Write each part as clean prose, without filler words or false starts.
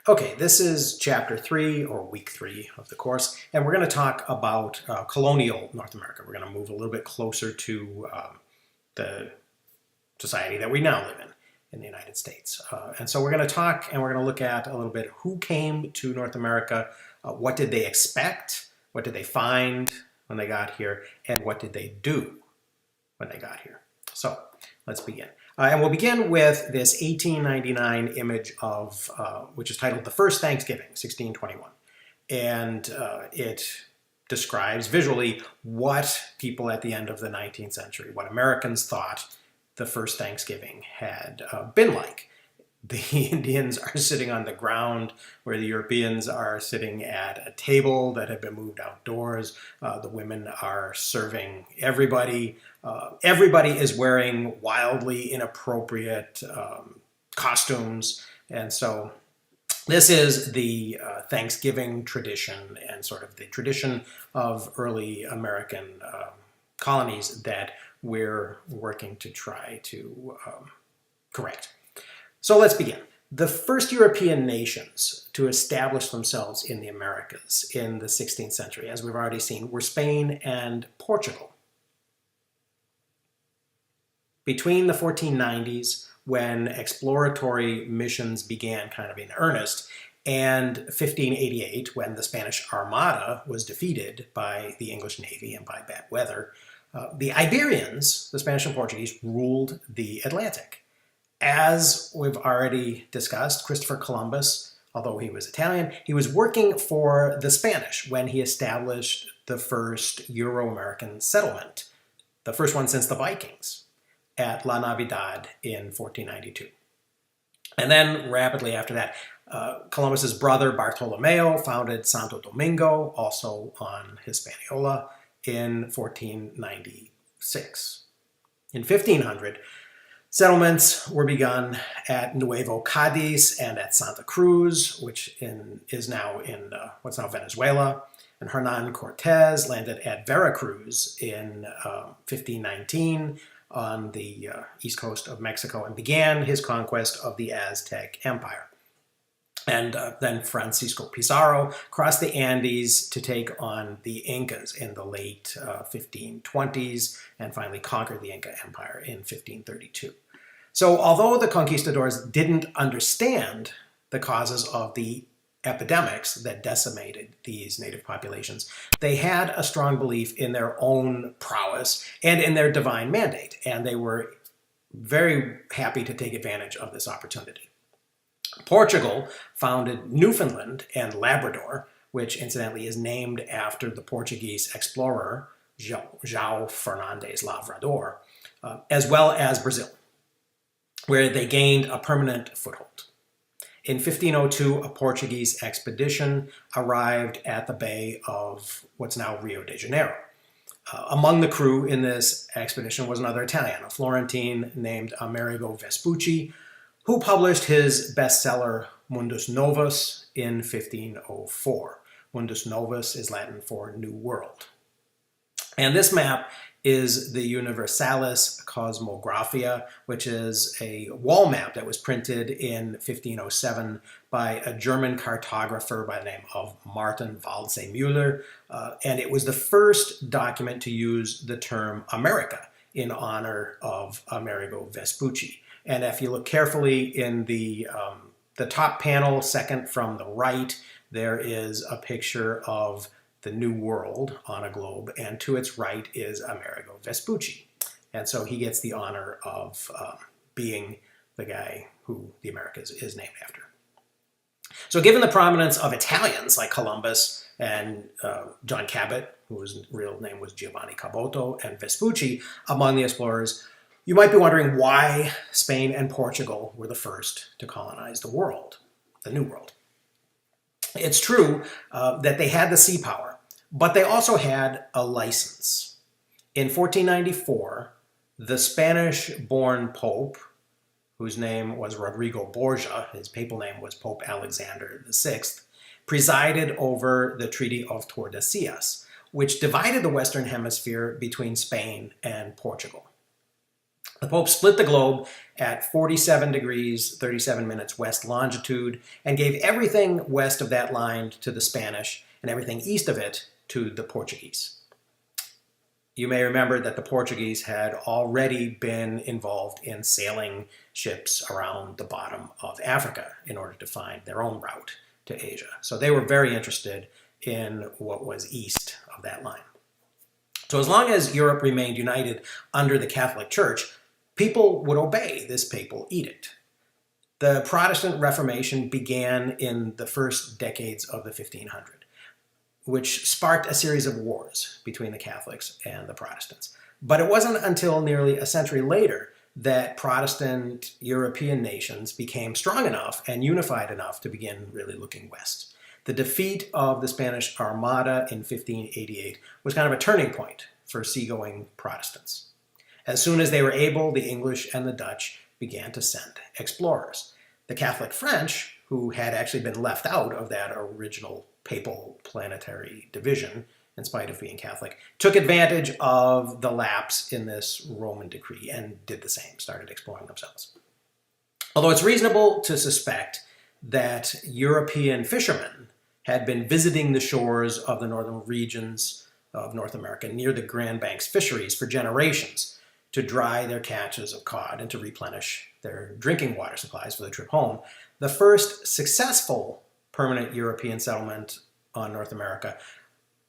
Okay, this is chapter 3 or week 3 of the course, and we're going to talk about colonial North America. We're going to move a little bit closer to the society that we now live in the United States. And so we're going to talk and we're going to look at a little bit who came to North America, what did they expect, what did they find when they got here, and what did they do when they got here. So let's begin. And we'll begin with this 1899 image of, which is titled The First Thanksgiving, 1621. And it describes visually what people at the end of the 19th century, what Americans thought the first Thanksgiving had been like. The Indians are sitting on the ground where the Europeans are sitting at a table that had been moved outdoors. The women are serving everybody. Everybody is wearing wildly inappropriate costumes. And so this is the Thanksgiving tradition and sort of the tradition of early American colonies that we're working to try to correct. So let's begin. The first European nations to establish themselves in the Americas in the 16th century, as we've already seen, were Spain and Portugal. Between the 1490s, when exploratory missions began kind of in earnest, and 1588, when the Spanish Armada was defeated by the English Navy and by bad weather, the Iberians, the Spanish and Portuguese, ruled the Atlantic. As we've already discussed, Christopher Columbus, although he was Italian, he was working for the Spanish when he established the first Euro-American settlement, the first one since the Vikings, at La Navidad in 1492. And then rapidly after that, Columbus's brother Bartolomeo founded Santo Domingo, also on Hispaniola, in 1496. In 1500, settlements were begun at Nuevo Cadiz and at Santa Cruz, which is now in what's now Venezuela. And Hernan Cortez landed at Veracruz in 1519 on the east coast of Mexico and began his conquest of the Aztec Empire. And then Francisco Pizarro crossed the Andes to take on the Incas in the late 1520s and finally conquered the Inca Empire in 1532. So although the conquistadors didn't understand the causes of the epidemics that decimated these native populations, they had a strong belief in their own prowess and in their divine mandate, and they were very happy to take advantage of this opportunity. Portugal founded Newfoundland and Labrador, which incidentally is named after the Portuguese explorer João Fernandes Lavrador, as well as Brazil, where they gained a permanent foothold. In 1502, a Portuguese expedition arrived at the bay of what's now Rio de Janeiro. Among the crew in this expedition was another Italian, a Florentine named Amerigo Vespucci, who published his bestseller Mundus Novus in 1504. Mundus Novus is Latin for New World. And this map is the Universalis Cosmographia, which is a wall map that was printed in 1507 by a German cartographer by the name of Martin Waldseemüller. And it was the first document to use the term America in honor of Amerigo Vespucci. And if you look carefully in the top panel, second from the right, there is a picture of the New World on a globe, and to its right is Amerigo Vespucci. And so he gets the honor of being the guy who the Americas is named after. So given the prominence of Italians like Columbus and John Cabot, whose real name was Giovanni Caboto, and Vespucci among the explorers, you might be wondering why Spain and Portugal were the first to colonize the world, the New World. It's true that they had the sea power, but they also had a license. In 1494, the Spanish-born Pope, whose name was Rodrigo Borgia, his papal name was Pope Alexander VI, presided over the Treaty of Tordesillas, which divided the Western Hemisphere between Spain and Portugal. The Pope split the globe at 47 degrees, 37 minutes west longitude and gave everything west of that line to the Spanish and everything east of it to the Portuguese. You may remember that the Portuguese had already been involved in sailing ships around the bottom of Africa in order to find their own route to Asia. So they were very interested in what was east of that line. So as long as Europe remained united under the Catholic Church, people would obey this papal edict. The Protestant Reformation began in the first decades of the 1500s. Which sparked a series of wars between the Catholics and the Protestants. But it wasn't until nearly a century later that Protestant European nations became strong enough and unified enough to begin really looking west. The defeat of the Spanish Armada in 1588 was kind of a turning point for seagoing Protestants. As soon as they were able, the English and the Dutch began to send explorers. The Catholic French, who had actually been left out of that original papal planetary division, in spite of being Catholic, took advantage of the lapse in this Roman decree and did the same, started exploring themselves. Although it's reasonable to suspect that European fishermen had been visiting the shores of the northern regions of North America near the Grand Banks fisheries for generations to dry their catches of cod and to replenish their drinking water supplies for the trip home, the first successful permanent European settlement on North America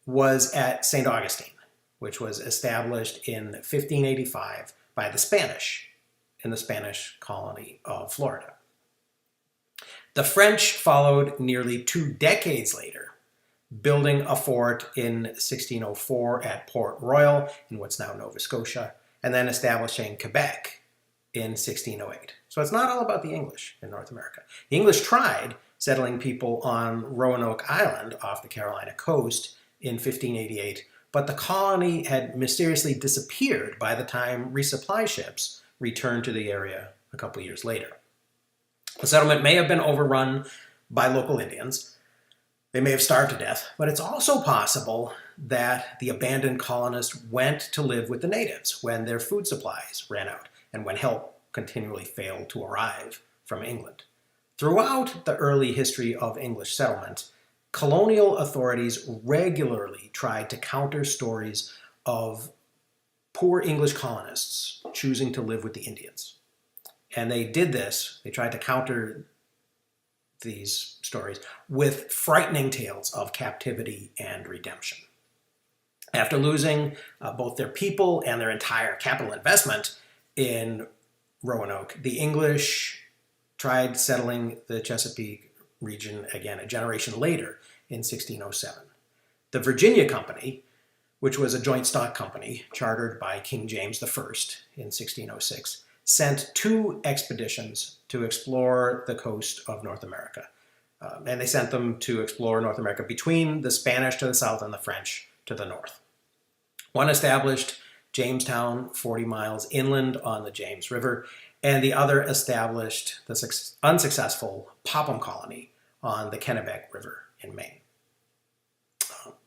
was at St. Augustine, which was established in 1585 by the Spanish in the Spanish colony of Florida. The French followed nearly 2 decades later, building a fort in 1604 at Port Royal in what's now Nova Scotia, and then establishing Quebec in 1608. So it's not all about the English in North America. The English tried settling people on Roanoke Island off the Carolina coast in 1588, but the colony had mysteriously disappeared by the time resupply ships returned to the area a couple years later. The settlement may have been overrun by local Indians. They may have starved to death, but it's also possible that the abandoned colonists went to live with the natives when their food supplies ran out and when help continually failed to arrive from England. Throughout the early history of English settlement, colonial authorities regularly tried to counter stories of poor English colonists choosing to live with the Indians. And they did this, they tried to counter these stories with frightening tales of captivity and redemption. After losing both their people and their entire capital investment in Roanoke, the English tried settling the Chesapeake region again a generation later in 1607. The Virginia Company, which was a joint stock company chartered by King James I in 1606, sent 2 expeditions to explore the coast of North America. And they sent them to explore North America between the Spanish to the south and the French to the north. One established Jamestown 40 miles inland on the James River, and the other established the unsuccessful Popham Colony on the Kennebec River in Maine.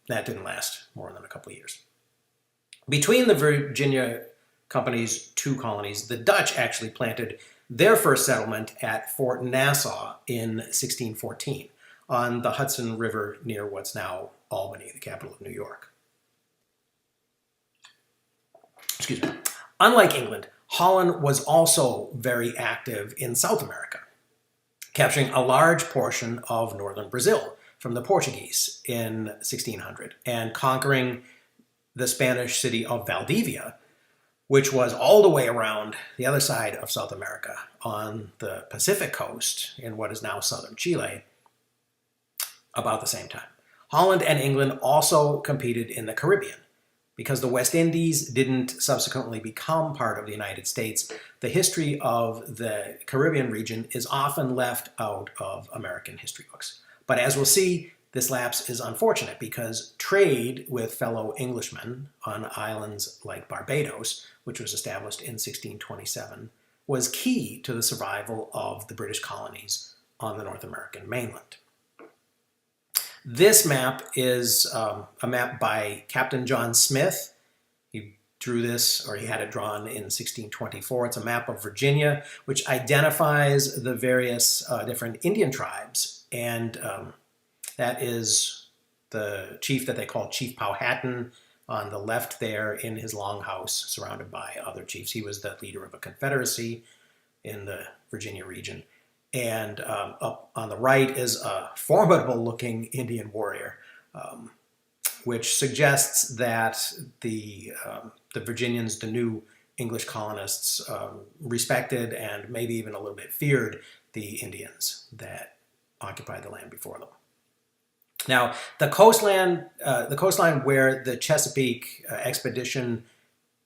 That didn't last more than a couple of years. Between the Virginia Company's 2 colonies, the Dutch actually planted their first settlement at Fort Nassau in 1614 on the Hudson River near what's now Albany, the capital of New York. Excuse me. Unlike England, Holland was also very active in South America, capturing a large portion of northern Brazil from the Portuguese in 1600 and conquering the Spanish city of Valdivia, which was all the way around the other side of South America on the Pacific coast in what is now southern Chile, about the same time. Holland and England also competed in the Caribbean. Because the West Indies didn't subsequently become part of the United States, the history of the Caribbean region is often left out of American history books. But as we'll see, this lapse is unfortunate because trade with fellow Englishmen on islands like Barbados, which was established in 1627, was key to the survival of the British colonies on the North American mainland. This map is a map by Captain John Smith. He drew this, or he had it drawn in 1624. It's a map of Virginia, which identifies the various different Indian tribes. And that is the chief that they call Chief Powhatan on the left there in his longhouse, surrounded by other chiefs. He was the leader of a confederacy in the Virginia region. And up on the right is a formidable-looking Indian warrior, which suggests that the Virginians, the new English colonists, respected and maybe even a little bit feared the Indians that occupied the land before them. Now, the coastline where the Chesapeake expedition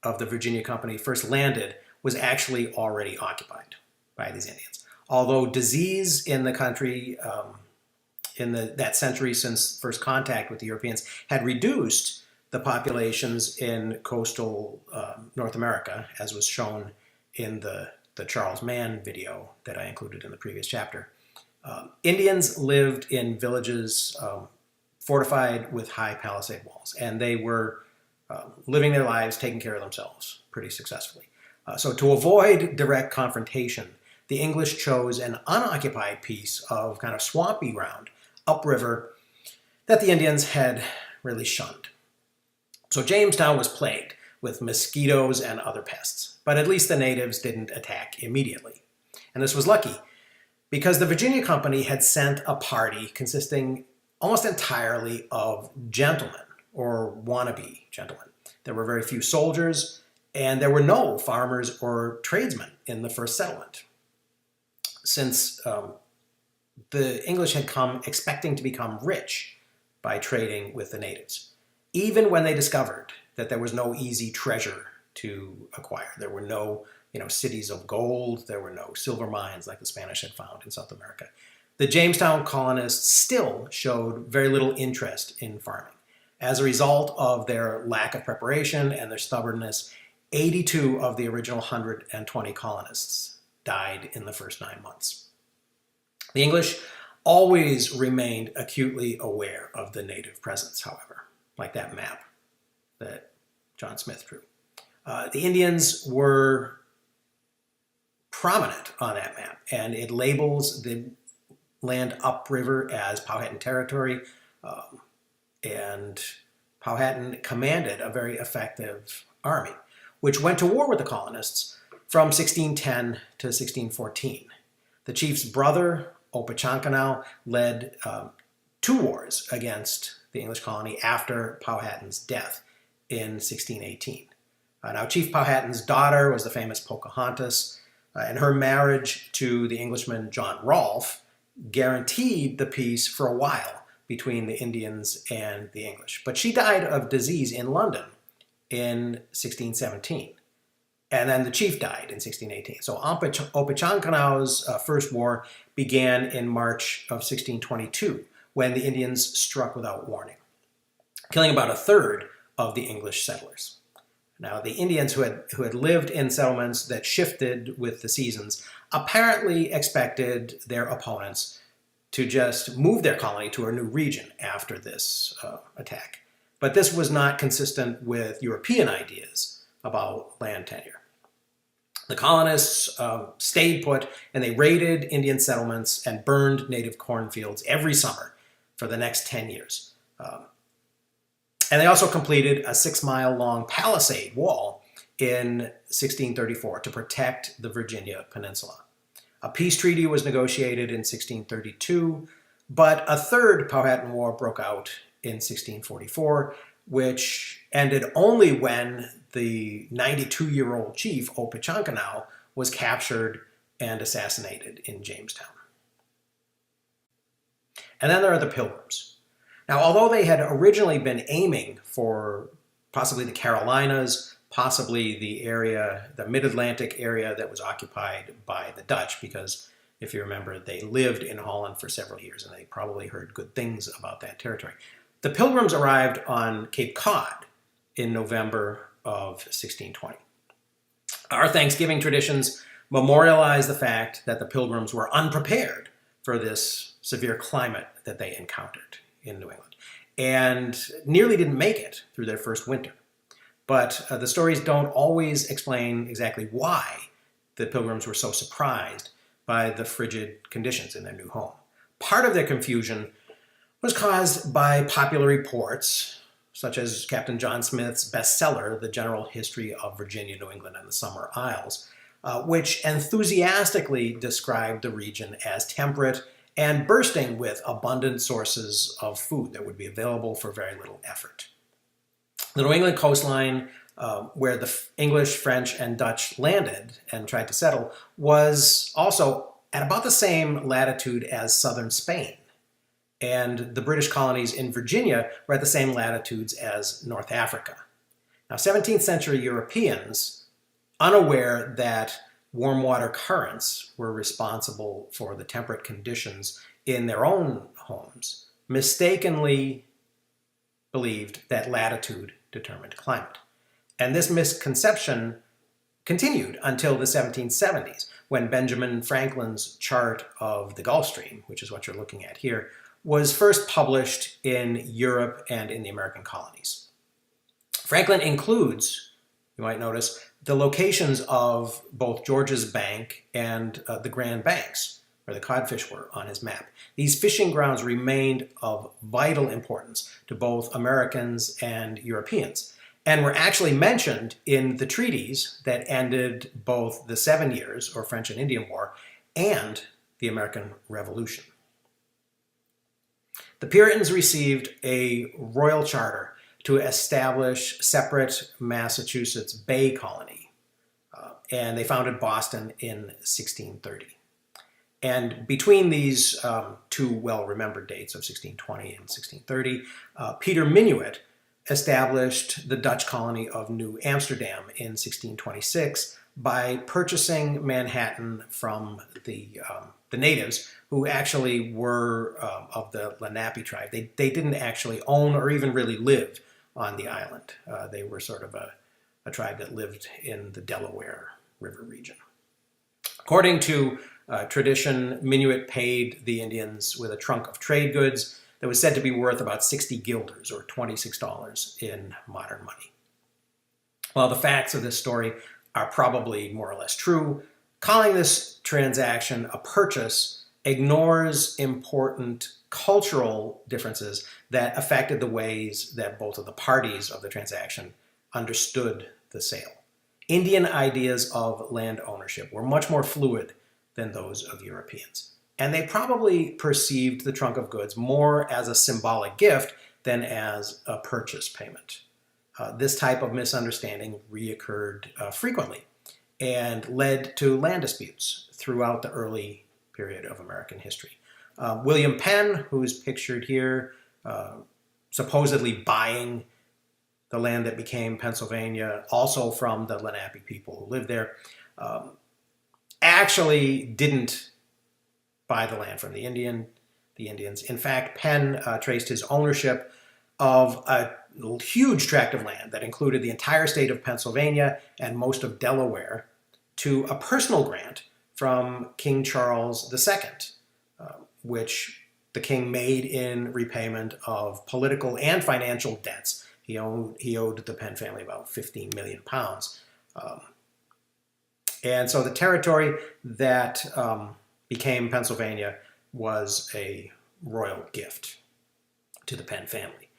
of the Virginia Company first landed was actually already occupied by these Indians. Although disease in the country in that century since first contact with the Europeans had reduced the populations in coastal North America, as was shown in the Charles Mann video that I included in the previous chapter. Indians lived in villages fortified with high palisade walls, and they were living their lives, taking care of themselves pretty successfully. So to avoid direct confrontation, the English chose an unoccupied piece of kind of swampy ground upriver that the Indians had really shunned. So Jamestown was plagued with mosquitoes and other pests, but at least the natives didn't attack immediately. And this was lucky, because the Virginia Company had sent a party consisting almost entirely of gentlemen, or wannabe gentlemen. There were very few soldiers, and there were no farmers or tradesmen in the first settlement. Since the English had come expecting to become rich by trading with the natives, even when they discovered that there was no easy treasure to acquire. There were no cities of gold, there were no silver mines like the Spanish had found in South America. The Jamestown colonists still showed very little interest in farming. As a result of their lack of preparation and their stubbornness, 82 of the original 120 colonists died in the first 9 months. The English always remained acutely aware of the native presence, however, like that map that John Smith drew. The Indians were prominent on that map, and it labels the land upriver as Powhatan territory, and Powhatan commanded a very effective army, which went to war with the colonists from 1610 to 1614. The chief's brother, Opechancanough, led 2 wars against the English colony after Powhatan's death in 1618. Now, Chief Powhatan's daughter was the famous Pocahontas, and her marriage to the Englishman John Rolfe guaranteed the peace for a while between the Indians and the English. But she died of disease in London in 1617. And then the chief died in 1618. So Opechancanoug's first war began in March of 1622, when the Indians struck without warning, killing about a third of the English settlers. Now, the Indians who had lived in settlements that shifted with the seasons apparently expected their opponents to just move their colony to a new region after this attack. But this was not consistent with European ideas about land tenure. The colonists stayed put, and they raided Indian settlements and burned native cornfields every summer for the next 10 years. And they also completed a 6-mile-long palisade wall in 1634 to protect the Virginia Peninsula. A peace treaty was negotiated in 1632, but a third Powhatan War broke out in 1644, which ended only when the 92-year-old chief, Opechancanough, was captured and assassinated in Jamestown. And then there are the Pilgrims. Now, although they had originally been aiming for possibly the Carolinas, possibly the area, the mid-Atlantic area that was occupied by the Dutch, because if you remember, they lived in Holland for several years and they probably heard good things about that territory. The Pilgrims arrived on Cape Cod in November of 1620. Our Thanksgiving traditions memorialize the fact that the Pilgrims were unprepared for this severe climate that they encountered in New England, and nearly didn't make it through their first winter. But the stories don't always explain exactly why the Pilgrims were so surprised by the frigid conditions in their new home. Part of their confusion was caused by popular reports, such as Captain John Smith's bestseller, The General History of Virginia, New England, and the Summer Isles, which enthusiastically described the region as temperate and bursting with abundant sources of food that would be available for very little effort. The New England coastline, where the English, French, and Dutch landed and tried to settle, was also at about the same latitude as southern Spain. And the British colonies in Virginia were at the same latitudes as North Africa. Now, 17th century Europeans, unaware that warm water currents were responsible for the temperate conditions in their own homes, mistakenly believed that latitude determined climate. And this misconception continued until the 1770s, when Benjamin Franklin's chart of the Gulf Stream, which is what you're looking at here, was first published in Europe and in the American colonies. Franklin includes, you might notice, the locations of both George's Bank and the Grand Banks, where the codfish were, on his map. These fishing grounds remained of vital importance to both Americans and Europeans, and were actually mentioned in the treaties that ended both the 7 Years, or French and Indian War, and the American Revolution. The Puritans received a royal charter to establish separate Massachusetts Bay Colony, and they founded Boston in 1630. And between these two well-remembered dates of 1620 and 1630, Peter Minuit established the Dutch colony of New Amsterdam in 1626 by purchasing Manhattan from the natives, who actually were of the Lenape tribe. They didn't actually own or even really live on the island. They were sort of a tribe that lived in the Delaware River region. According to tradition, Minuit paid the Indians with a trunk of trade goods that was said to be worth about 60 guilders, or $26 in modern money. While the facts of this story are probably more or less true, calling this transaction a purchase ignores important cultural differences that affected the ways that both of the parties of the transaction understood the sale. Indian ideas of land ownership were much more fluid than those of Europeans, and they probably perceived the trunk of goods more as a symbolic gift than as a purchase payment. This type of misunderstanding reoccurred frequently and led to land disputes throughout the early period of American history. William Penn, who's pictured here, supposedly buying the land that became Pennsylvania, also from the Lenape people who lived there, actually didn't buy the land from the Indians. In fact, Penn traced his ownership of a huge tract of land that included the entire state of Pennsylvania and most of Delaware to a personal grant from King Charles II, which the king made in repayment of political and financial debts. He owed the Penn family about 15 million pounds. And so the territory that became Pennsylvania was a royal gift to the Penn family.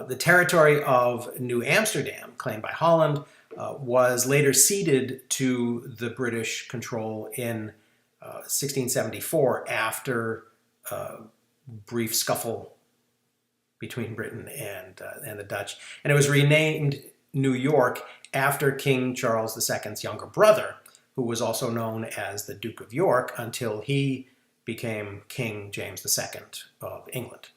The territory of New Amsterdam, claimed by Holland, was later ceded to the British control in 1674 after a brief scuffle between Britain and the Dutch. And it was renamed New York after King Charles II's younger brother, who was also known as the Duke of York until he became King James II of England.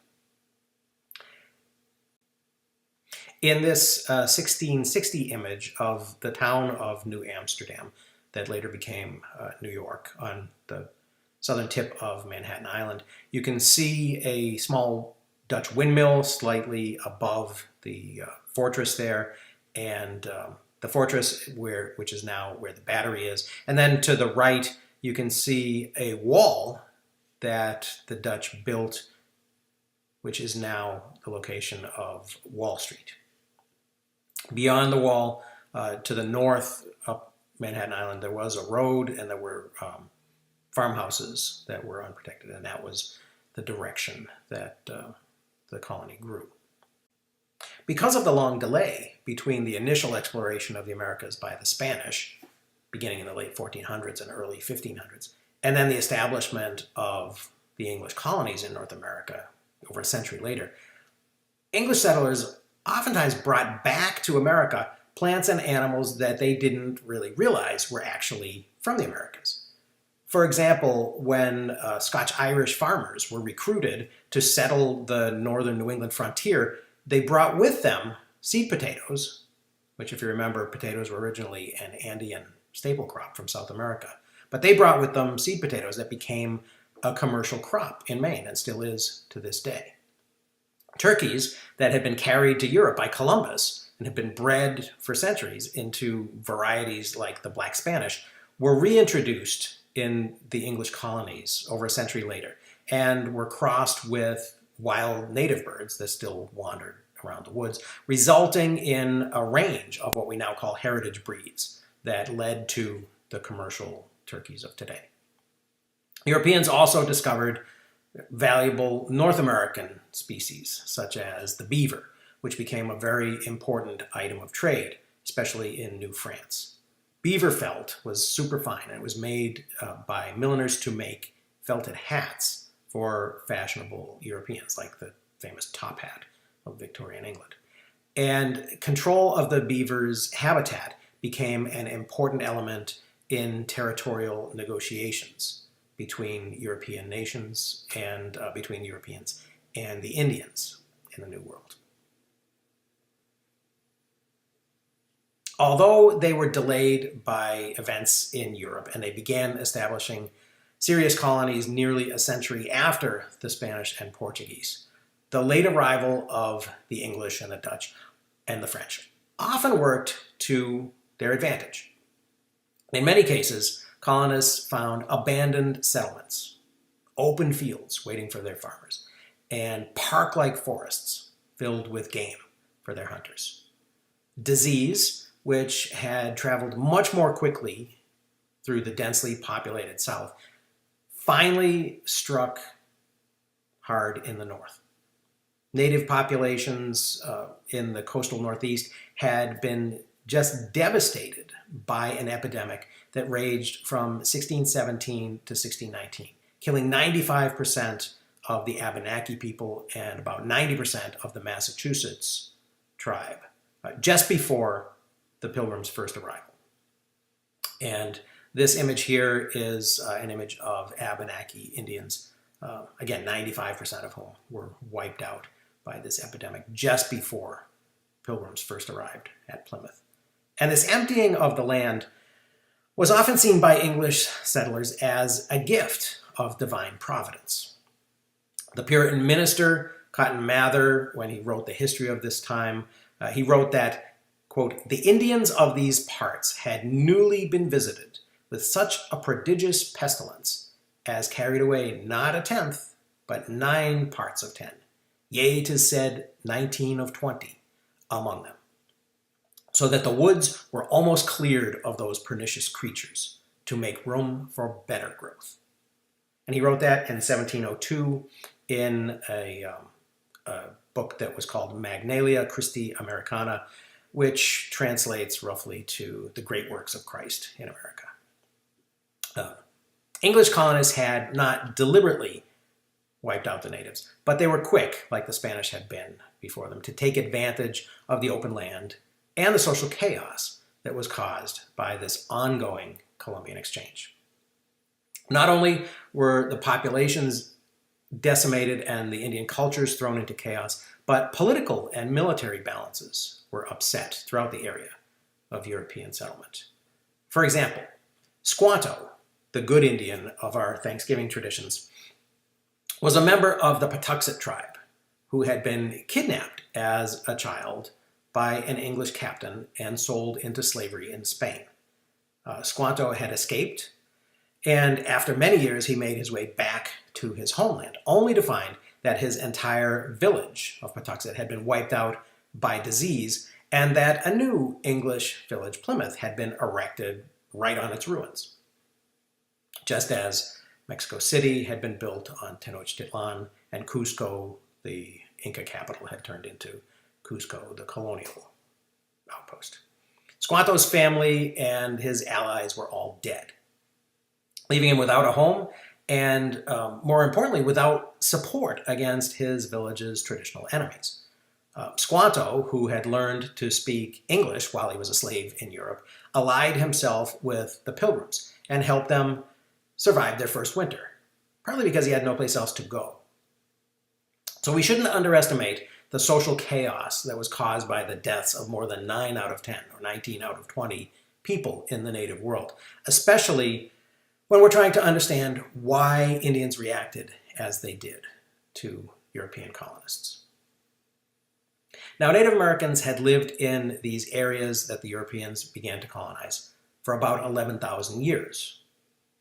In this 1660 image of the town of New Amsterdam that later became New York on the southern tip of Manhattan Island, you can see a small Dutch windmill slightly above the fortress there, and the fortress which is now where the battery is. And then to the right, you can see a wall that the Dutch built, which is now the location of Wall Street. Beyond the wall, to the north, up Manhattan Island, there was a road and there were farmhouses that were unprotected, and that was the direction that the colony grew. Because of the long delay between the initial exploration of the Americas by the Spanish, beginning in the late 1400s and early 1500s, and then the establishment of the English colonies in North America over a century later, English settlers oftentimes brought back to America plants and animals that they didn't really realize were actually from the Americas. For example, when Scotch-Irish farmers were recruited to settle the northern New England frontier, they brought with them seed potatoes, which, if you remember, potatoes were originally an Andean staple crop from South America. But they brought with them seed potatoes that became a commercial crop in Maine and still is to this day. Turkeys that had been carried to Europe by Columbus and had been bred for centuries into varieties like the Black Spanish were reintroduced in the English colonies over a century later and were crossed with wild native birds that still wandered around the woods, resulting in a range of what we now call heritage breeds that led to the commercial turkeys of today. Europeans also discovered valuable North American species, such as the beaver, which became a very important item of trade, especially in New France. Beaver felt was super fine, and it was made by milliners to make felted hats for fashionable Europeans, like the famous top hat of Victorian England. And control of the beaver's habitat became an important element in territorial negotiations between European nations and between Europeans and the Indians in the New World. Although they were delayed by events in Europe and they began establishing serious colonies nearly a century after the Spanish and Portuguese, the late arrival of the English and the Dutch and the French often worked to their advantage. In many cases, colonists found abandoned settlements, open fields waiting for their farmers, and park-like forests filled with game for their hunters. Disease, which had traveled much more quickly through the densely populated South, finally struck hard in the North. Native populations in the coastal Northeast had been just devastated by an epidemic that raged from 1617 to 1619, killing 95% of the Abenaki people and about 90% of the Massachusetts tribe, just before the Pilgrims' first arrival. And this image here is an image of Abenaki Indians, again, 95% of whom were wiped out by this epidemic just before Pilgrims first arrived at Plymouth. And this emptying of the land was often seen by English settlers as a gift of divine providence. The Puritan minister, Cotton Mather, when he wrote the history of this time, he wrote that, quote, "The Indians of these parts had newly been visited with such a prodigious pestilence as carried away not a tenth, but 9 parts of 10. Yea, 'tis said 19 of 20 among them, so that the woods were almost cleared of those pernicious creatures to make room for better growth." And he wrote that in 1702 in a book that was called Magnalia Christi Americana, which translates roughly to the great works of Christ in America. English colonists had not deliberately wiped out the natives, but they were quick, like the Spanish had been before them, to take advantage of the open land and the social chaos that was caused by this ongoing Columbian exchange. Not only were the populations decimated and the Indian cultures thrown into chaos, but political and military balances were upset throughout the area of European settlement. For example, Squanto, the good Indian of our Thanksgiving traditions, was a member of the Patuxet tribe who had been kidnapped as a child by an English captain and sold into slavery in Spain. Squanto had escaped, and after many years he made his way back to his homeland, only to find that his entire village of Patuxet had been wiped out by disease and that a new English village, Plymouth, had been erected right on its ruins, just as Mexico City had been built on Tenochtitlan, and Cusco, the Inca capital, had turned into Cusco, the colonial outpost. Squanto's family and his allies were all dead, leaving him without a home and, more importantly, without support against his village's traditional enemies. Squanto, who had learned to speak English while he was a slave in Europe, allied himself with the Pilgrims and helped them survive their first winter, partly because he had no place else to go. So we shouldn't underestimate the social chaos that was caused by the deaths of more than 9 out of 10 or 19 out of 20 people in the native world, especially when we're trying to understand why Indians reacted as they did to European colonists. Now, Native Americans had lived in these areas that the Europeans began to colonize for about 11,000 years,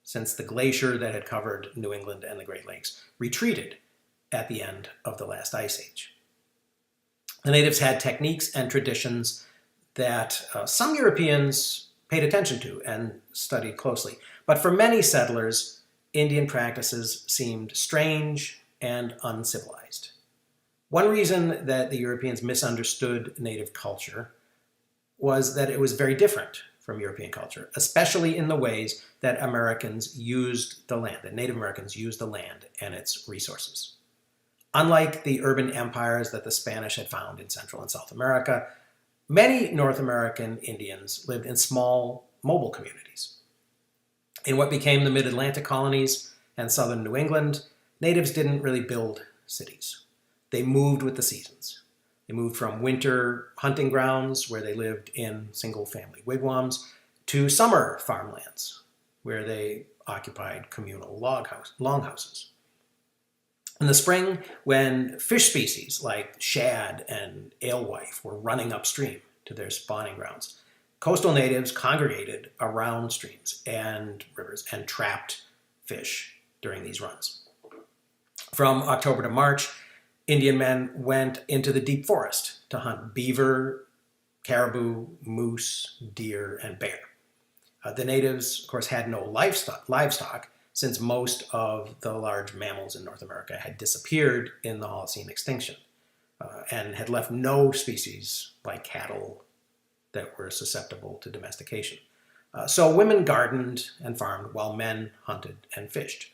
since the glacier that had covered New England and the Great Lakes retreated at the end of the last ice age. The natives had techniques and traditions that some Europeans paid attention to and studied closely. But for many settlers, Indian practices seemed strange and uncivilized. One reason that the Europeans misunderstood native culture was that it was very different from European culture, especially in the ways that Americans used the land, that Native Americans used the land and its resources. Unlike the urban empires that the Spanish had found in Central and South America, many North American Indians lived in small, mobile communities. In what became the mid-Atlantic colonies and southern New England, natives didn't really build cities. They moved with the seasons. They moved from winter hunting grounds, where they lived in single-family wigwams, to summer farmlands, where they occupied communal longhouses. In the spring, when fish species like shad and alewife were running upstream to their spawning grounds, coastal natives congregated around streams and rivers and trapped fish during these runs. From October to March, Indian men went into the deep forest to hunt beaver, caribou, moose, deer, and bear. The natives, of course, had no livestock, since most of the large mammals in North America had disappeared in the Holocene extinction and had left no species like cattle that were susceptible to domestication. So women gardened and farmed while men hunted and fished.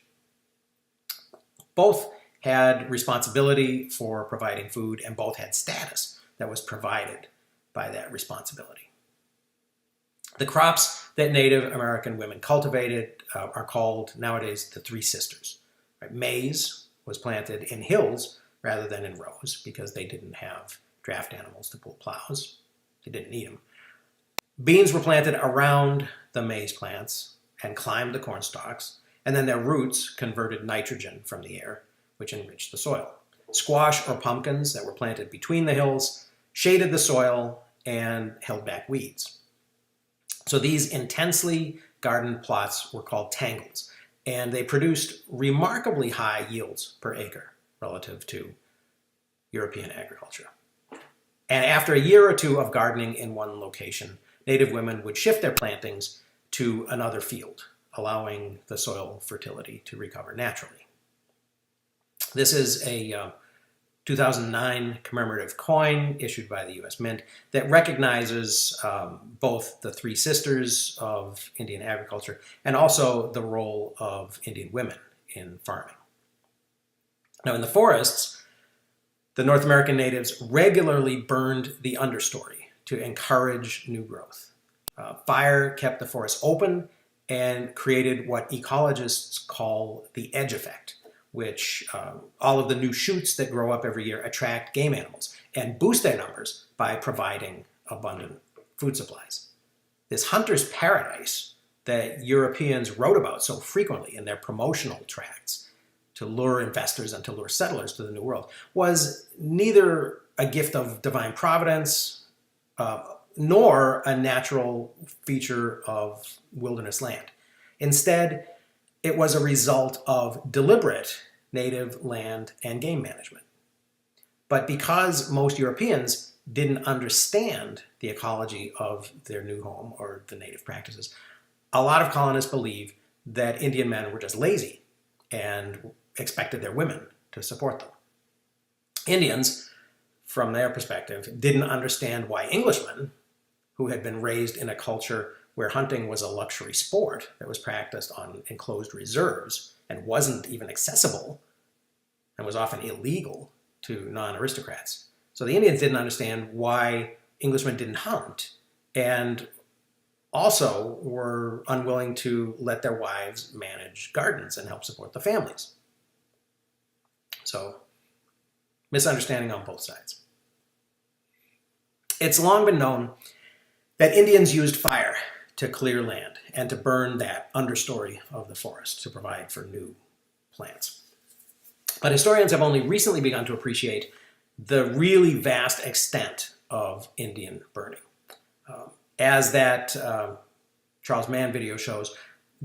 Both had responsibility for providing food, and both had status that was provided by that responsibility. The crops that Native American women cultivated are called nowadays the Three Sisters. Right? Maize was planted in hills rather than in rows because they didn't have draft animals to pull plows. They didn't need them. Beans were planted around the maize plants and climbed the corn stalks, and then their roots converted nitrogen from the air, which enriched the soil. Squash or pumpkins that were planted between the hills shaded the soil and held back weeds. So these intensely gardened plots were called tangles, and they produced remarkably high yields per acre relative to European agriculture. And after a year or two of gardening in one location, Native women would shift their plantings to another field, allowing the soil fertility to recover naturally. This is a 2009 commemorative coin issued by the U.S. Mint that recognizes both the Three Sisters of Indian agriculture and also the role of Indian women in farming. Now, in the forests, the North American natives regularly burned the understory to encourage new growth. Fire kept the forest open and created what ecologists call the edge effect, which all of the new shoots that grow up every year attract game animals and boost their numbers by providing abundant food supplies. This hunter's paradise that Europeans wrote about so frequently in their promotional tracts to lure investors and to lure settlers to the New World was neither a gift of divine providence nor a natural feature of wilderness land. Instead, it was a result of deliberate native land and game management. But because most Europeans didn't understand the ecology of their new home or the native practices. A lot of colonists believe that Indian men were just lazy and expected their women to support them. Indians, from their perspective, didn't understand why Englishmen, who had been raised in a culture where hunting was a luxury sport that was practiced on enclosed reserves and wasn't even accessible and was often illegal to non-aristocrats. So the Indians didn't understand why Englishmen didn't hunt, and also were unwilling to let their wives manage gardens and help support the families. So, misunderstanding on both sides. It's long been known that Indians used fire to clear land and to burn that understory of the forest to provide for new plants. But historians have only recently begun to appreciate the really vast extent of Indian burning. As that Charles Mann video shows,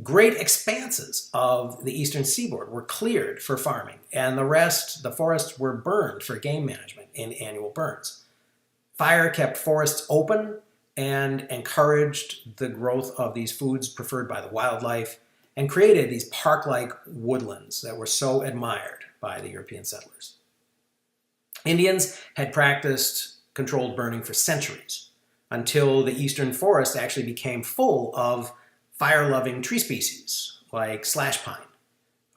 great expanses of the eastern seaboard were cleared for farming, and the rest, the forests, were burned for game management in annual burns. Fire kept forests open and encouraged the growth of these foods preferred by the wildlife, and created these park-like woodlands that were so admired by the European settlers. Indians had practiced controlled burning for centuries, until the eastern forest actually became full of fire-loving tree species like slash pine.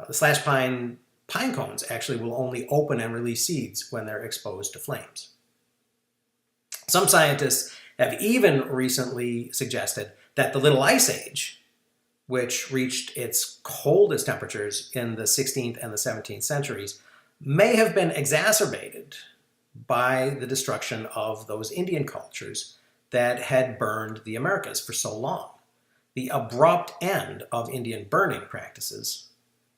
The slash pine cones actually will only open and release seeds when they're exposed to flames. Some scientists have even recently suggested that the Little Ice Age, which reached its coldest temperatures in the 16th and the 17th centuries, may have been exacerbated by the destruction of those Indian cultures that had burned the Americas for so long. The abrupt end of Indian burning practices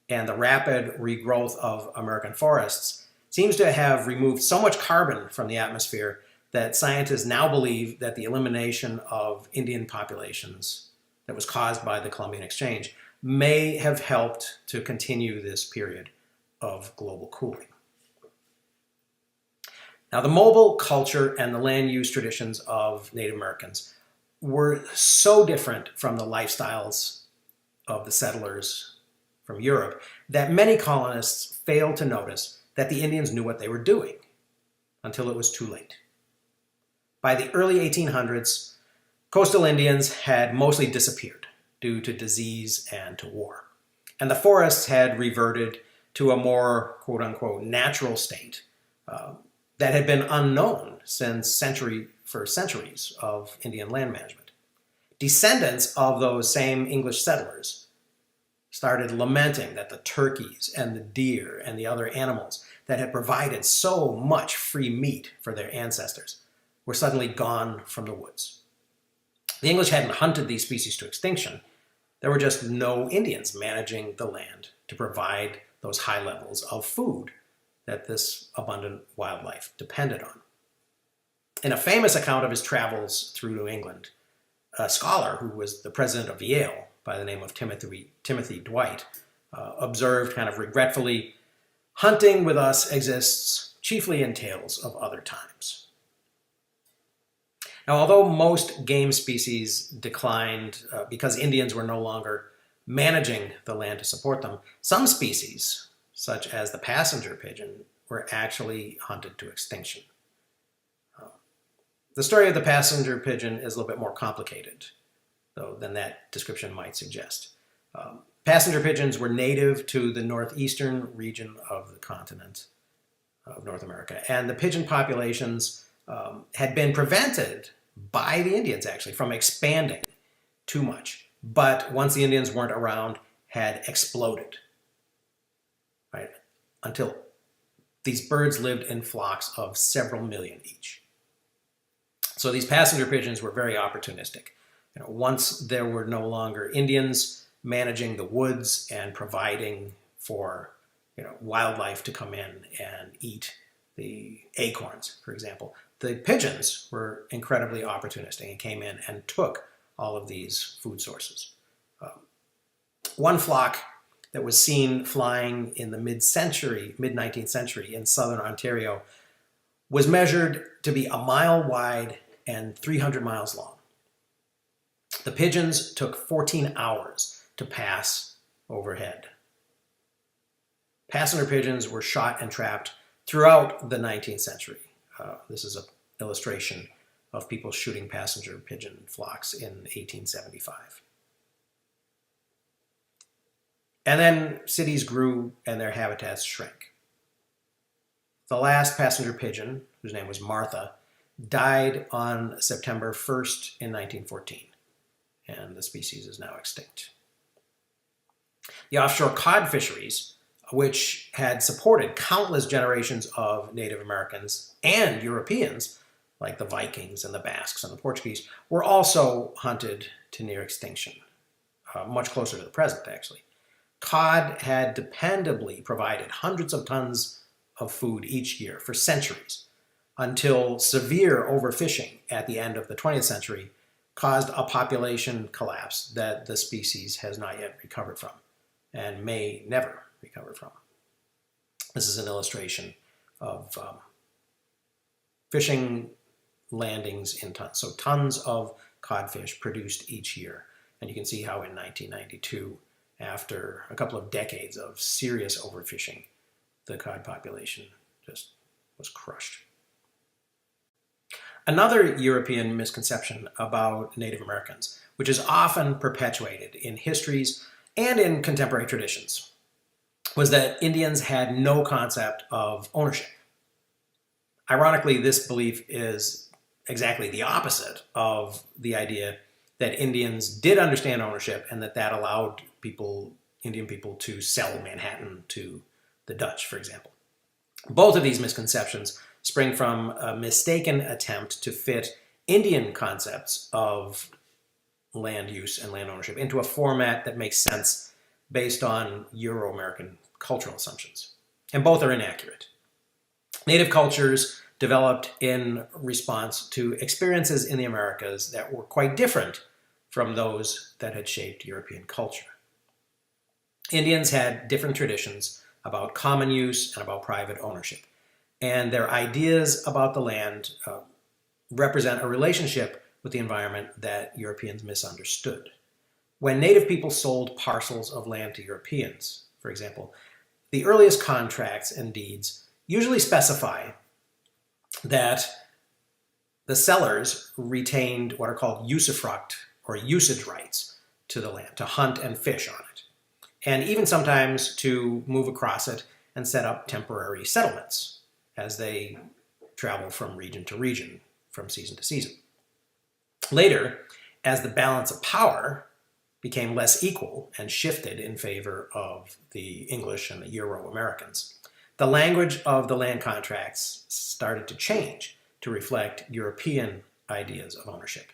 and the rapid regrowth of American forests seems to have removed so much carbon from the atmosphere that scientists now believe that the elimination of Indian populations that was caused by the Columbian Exchange may have helped to continue this period of global cooling. Now, the mobile culture and the land use traditions of Native Americans were so different from the lifestyles of the settlers from Europe that many colonists failed to notice that the Indians knew what they were doing until it was too late. By the early 1800s, coastal Indians had mostly disappeared due to disease and to war, and the forests had reverted to a more quote-unquote natural state that had been unknown since centuries of Indian land management. Descendants of those same English settlers started lamenting that the turkeys and the deer and the other animals that had provided so much free meat for their ancestors were suddenly gone from the woods. The English hadn't hunted these species to extinction. There were just no Indians managing the land to provide those high levels of food that this abundant wildlife depended on. In a famous account of his travels through New England, a scholar who was the president of Yale by the name of Timothy Dwight observed kind of regretfully, "Hunting with us exists chiefly in tales of other times." Now, although most game species declined because Indians were no longer managing the land to support them, some species, such as the passenger pigeon, were actually hunted to extinction. The story of the passenger pigeon is a little bit more complicated, though, than that description might suggest. Passenger pigeons were native to the northeastern region of the continent of North America, and the pigeon populations had been prevented by the Indians, actually, from expanding too much, but once the Indians weren't around, had exploded, right? Until these birds lived in flocks of several million each. So these passenger pigeons were very opportunistic. Once there were no longer Indians managing the woods and providing for wildlife to come in and eat the acorns, for example, the pigeons were incredibly opportunistic and came in and took all of these food sources. One flock that was seen flying in the mid-19th century in southern Ontario was measured to be a mile wide and 300 miles long. The pigeons took 14 hours to pass overhead. Passenger pigeons were shot and trapped throughout the 19th century. This is an illustration of people shooting passenger pigeon flocks in 1875. And then cities grew and their habitats shrank. The last passenger pigeon, whose name was Martha, died on September 1st in 1914, and the species is now extinct. The offshore cod fisheries, which had supported countless generations of Native Americans and Europeans, like the Vikings and the Basques and the Portuguese, were also hunted to near extinction, much closer to the present, actually. Cod had dependably provided hundreds of tons of food each year for centuries, until severe overfishing at the end of the 20th century caused a population collapse that the species has not yet recovered from and may never recover from. This is an illustration of fishing landings in tons. So tons of codfish produced each year. And you can see how in 1992, after a couple of decades of serious overfishing, the cod population just was crushed. Another European misconception about Native Americans, which is often perpetuated in histories and in contemporary traditions, was that Indians had no concept of ownership. Ironically, this belief is exactly the opposite of the idea that Indians did understand ownership and that allowed Indian people to sell Manhattan to the Dutch, for example. Both of these misconceptions spring from a mistaken attempt to fit Indian concepts of land use and land ownership into a format that makes sense based on Euro-American cultural assumptions. And both are inaccurate. Native cultures developed in response to experiences in the Americas that were quite different from those that had shaped European culture. Indians had different traditions about common use and about private ownership. And their ideas about the land represent a relationship with the environment that Europeans misunderstood. When Native people sold parcels of land to Europeans, for example, the earliest contracts and deeds usually specify that the sellers retained what are called usufruct or usage rights to the land, to hunt and fish on it, and even sometimes to move across it and set up temporary settlements as they travel from region to region, from season to season. Later, as the balance of power became less equal and shifted in favor of the English and the Euro-Americans, the language of the land contracts started to change to reflect European ideas of ownership.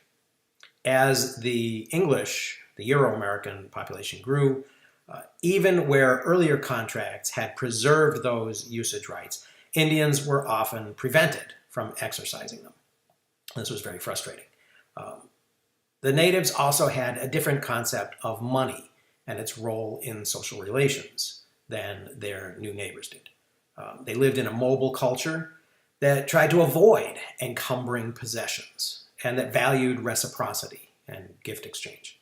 As the English, the Euro-American population grew, even where earlier contracts had preserved those usage rights, Indians were often prevented from exercising them. This was very frustrating. The natives also had a different concept of money and its role in social relations than their new neighbors did. They lived in a mobile culture that tried to avoid encumbering possessions and that valued reciprocity and gift exchange.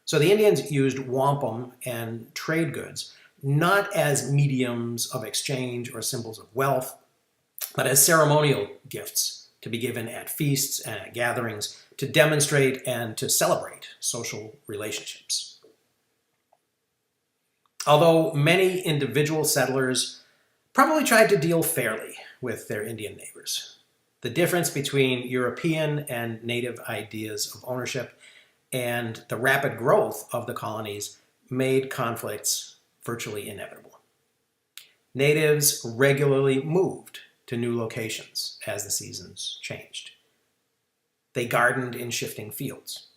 So the Indians used wampum and trade goods not as mediums of exchange or symbols of wealth, but as ceremonial gifts to be given at feasts and at gatherings to demonstrate and to celebrate social relationships. Although many individual settlers probably tried to deal fairly with their Indian neighbors, the difference between European and native ideas of ownership and the rapid growth of the colonies made conflicts virtually inevitable. Natives regularly moved to new locations as the seasons changed. They gardened in shifting fields.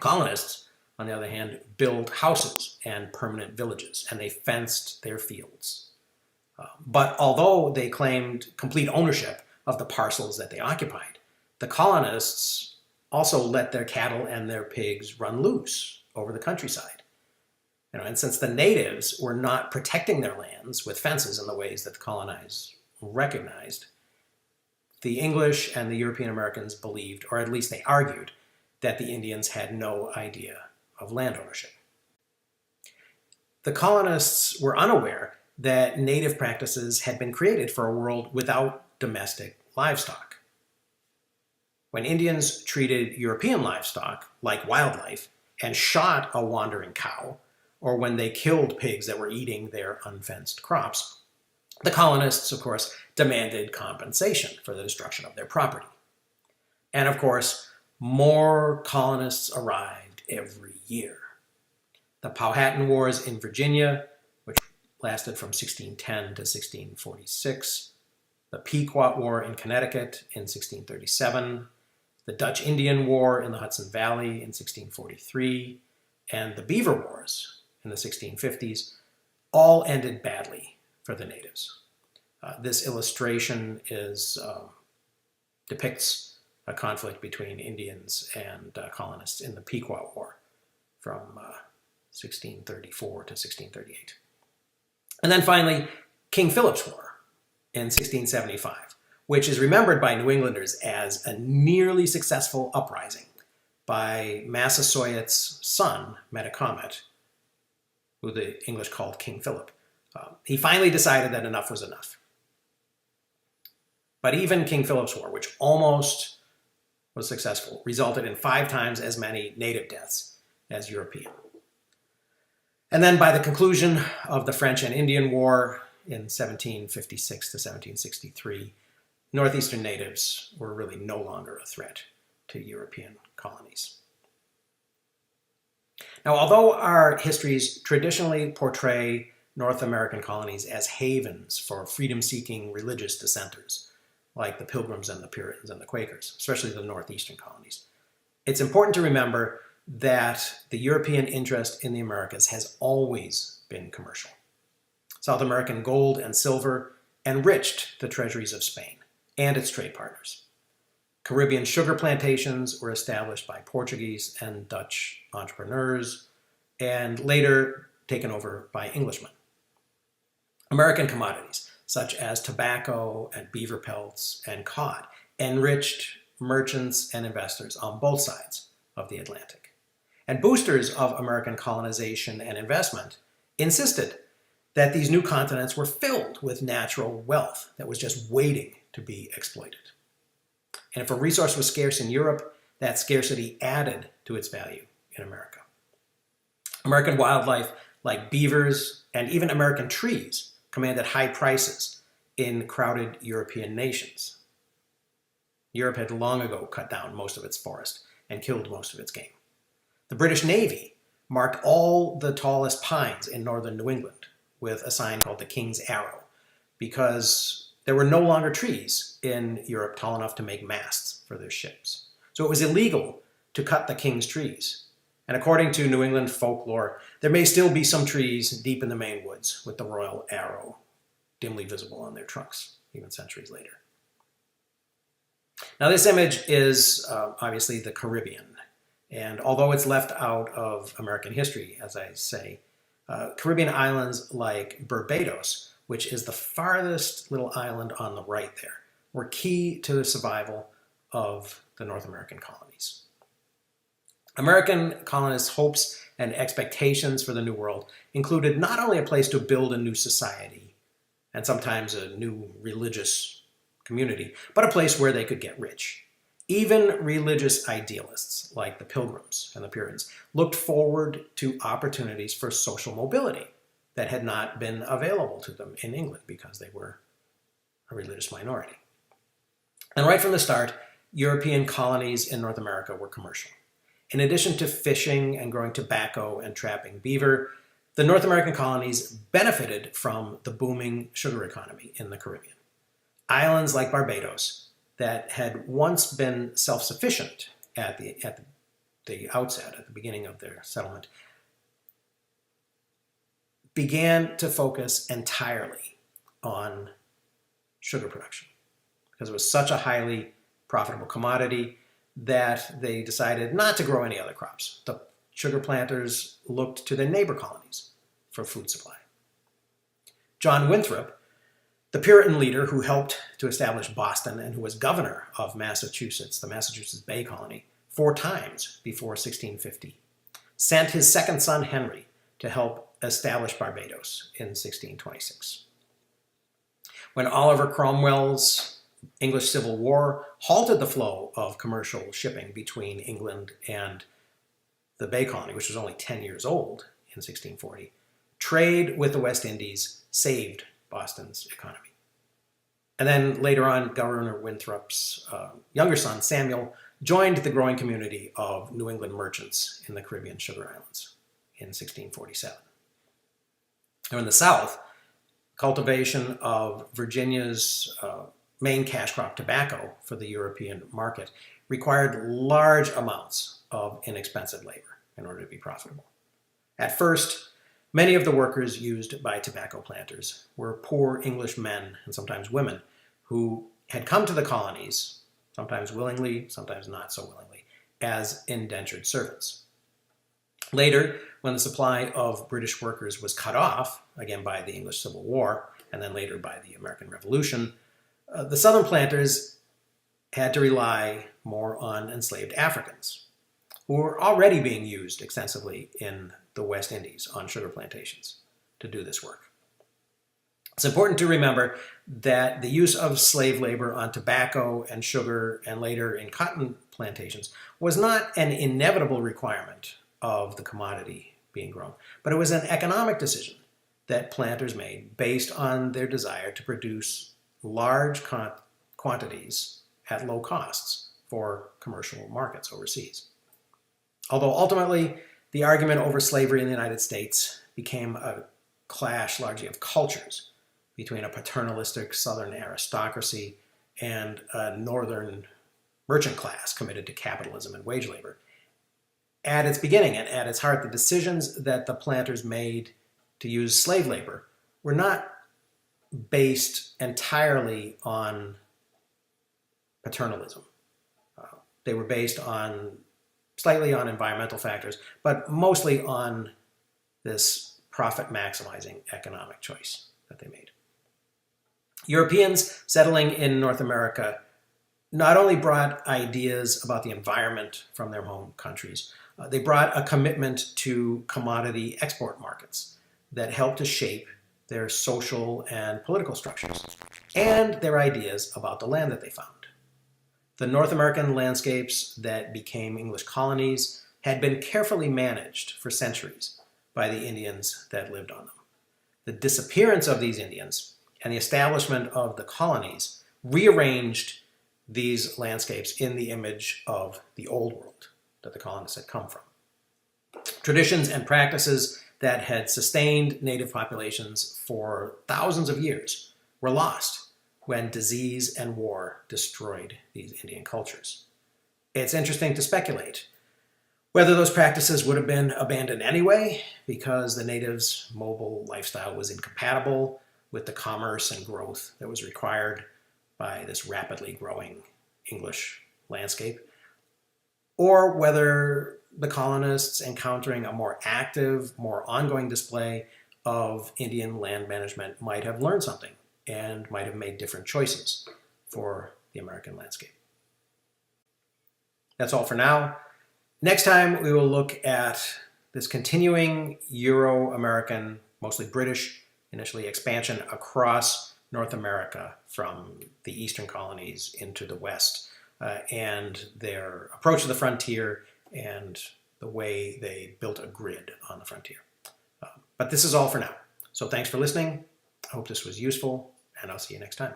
Colonists, on the other hand, built houses and permanent villages, and they fenced their fields. But although they claimed complete ownership of the parcels that they occupied, the colonists also let their cattle and their pigs run loose over the countryside. And since the natives were not protecting their lands with fences in the ways that the colonized recognized, the English and the European Americans believed, or at least they argued, that the Indians had no idea of land ownership. The colonists were unaware that native practices had been created for a world without domestic livestock. When Indians treated European livestock like wildlife and shot a wandering cow, or when they killed pigs that were eating their unfenced crops, the colonists, of course, demanded compensation for the destruction of their property. And of course, more colonists arrived every year. The Powhatan Wars in Virginia, which lasted from 1610 to 1646, the Pequot War in Connecticut in 1637, the Dutch Indian War in the Hudson Valley in 1643, and the Beaver Wars in the 1650s all ended badly for the natives. This illustration depicts a conflict between Indians and colonists in the Pequot War from 1634 to 1638. And then finally, King Philip's War in 1675, which is remembered by New Englanders as a nearly successful uprising by Massasoit's son, Metacomet, who the English called King Philip. He finally decided that enough was enough. But even King Philip's War, which almost was successful, resulted in 5 times as many native deaths as European. And then by the conclusion of the French and Indian War in 1756 to 1763, Northeastern natives were really no longer a threat to European colonies. Now, although our histories traditionally portray North American colonies as havens for freedom-seeking religious dissenters, like the Pilgrims and the Puritans and the Quakers, especially the Northeastern colonies, it's important to remember that the European interest in the Americas has always been commercial. South American gold and silver enriched the treasuries of Spain and its trade partners. Caribbean sugar plantations were established by Portuguese and Dutch entrepreneurs and later taken over by Englishmen. American commodities, such as tobacco and beaver pelts and cod, enriched merchants and investors on both sides of the Atlantic. And boosters of American colonization and investment insisted that these new continents were filled with natural wealth that was just waiting to be exploited. And if a resource was scarce in Europe, that scarcity added to its value in America. American wildlife, like beavers and even American trees, commanded high prices in crowded European nations. Europe had long ago cut down most of its forest and killed most of its game. The British Navy marked all the tallest pines in northern New England with a sign called the King's Arrow, because there were no longer trees in Europe tall enough to make masts for their ships. So it was illegal to cut the king's trees. And according to New England folklore, there may still be some trees deep in the Maine woods with the royal arrow dimly visible on their trunks, even centuries later. Now this image is obviously the Caribbean. And although it's left out of American history, as I say, Caribbean islands like Barbados, which is the farthest little island on the right there, were key to the survival of the North American colonies. American colonists' hopes and expectations for the New World included not only a place to build a new society, and sometimes a new religious community, but a place where they could get rich. Even religious idealists, like the Pilgrims and the Puritans, looked forward to opportunities for social mobility that had not been available to them in England because they were a religious minority. And right from the start, European colonies in North America were commercial. In addition to fishing and growing tobacco and trapping beaver, the North American colonies benefited from the booming sugar economy in the Caribbean. Islands like Barbados that had once been self-sufficient at the outset, at the beginning of their settlement, began to focus entirely on sugar production because it was such a highly profitable commodity that they decided not to grow any other crops. The sugar planters looked to their neighbor colonies for food supply. John Winthrop The Puritan leader who helped to establish Boston and who was governor of Massachusetts, the Massachusetts Bay Colony, 4 times before 1650, sent his second son Henry to help establish Barbados in 1626. When Oliver Cromwell's English Civil War halted the flow of commercial shipping between England and the Bay Colony, which was only 10 years old in 1640, trade with the West Indies saved Boston's economy. And then later on, Governor Winthrop's younger son, Samuel, joined the growing community of New England merchants in the Caribbean Sugar Islands in 1647. Now in the South, cultivation of Virginia's main cash crop, tobacco, for the European market required large amounts of inexpensive labor in order to be profitable. At first, many of the workers used by tobacco planters were poor English men and sometimes women who had come to the colonies, sometimes willingly, sometimes not so willingly, as indentured servants. Later, when the supply of British workers was cut off, again by the English Civil War, and then later by the American Revolution, the Southern planters had to rely more on enslaved Africans, who were already being used extensively in the West Indies on sugar plantations to do this work. It's important to remember that the use of slave labor on tobacco and sugar and later in cotton plantations was not an inevitable requirement of the commodity being grown, but it was an economic decision that planters made based on their desire to produce large quantities at low costs for commercial markets overseas. Although ultimately, the argument over slavery in the United States became a clash largely of cultures between a paternalistic Southern aristocracy and a Northern merchant class committed to capitalism and wage labor. At its beginning and at its heart, the decisions that the planters made to use slave labor were not based entirely on paternalism. They were based slightly on environmental factors, but mostly on this profit-maximizing economic choice that they made. Europeans settling in North America not only brought ideas about the environment from their home countries, they brought a commitment to commodity export markets that helped to shape their social and political structures and their ideas about the land that they found. The North American landscapes that became English colonies had been carefully managed for centuries by the Indians that lived on them. The disappearance of these Indians and the establishment of the colonies rearranged these landscapes in the image of the old world that the colonists had come from. Traditions and practices that had sustained native populations for thousands of years were lost when disease and war destroyed these Indian cultures. It's interesting to speculate whether those practices would have been abandoned anyway because the natives' mobile lifestyle was incompatible with the commerce and growth that was required by this rapidly growing English landscape, or whether the colonists, encountering a more active, more ongoing display of Indian land management, might have learned something and might have made different choices for the American landscape. That's all for now. Next time, we will look at this continuing Euro-American, mostly British, initially expansion across North America from the eastern colonies into the West, and their approach to the frontier and the way they built a grid on the frontier. But this is all for now. So thanks for listening. I hope this was useful, and I'll see you next time.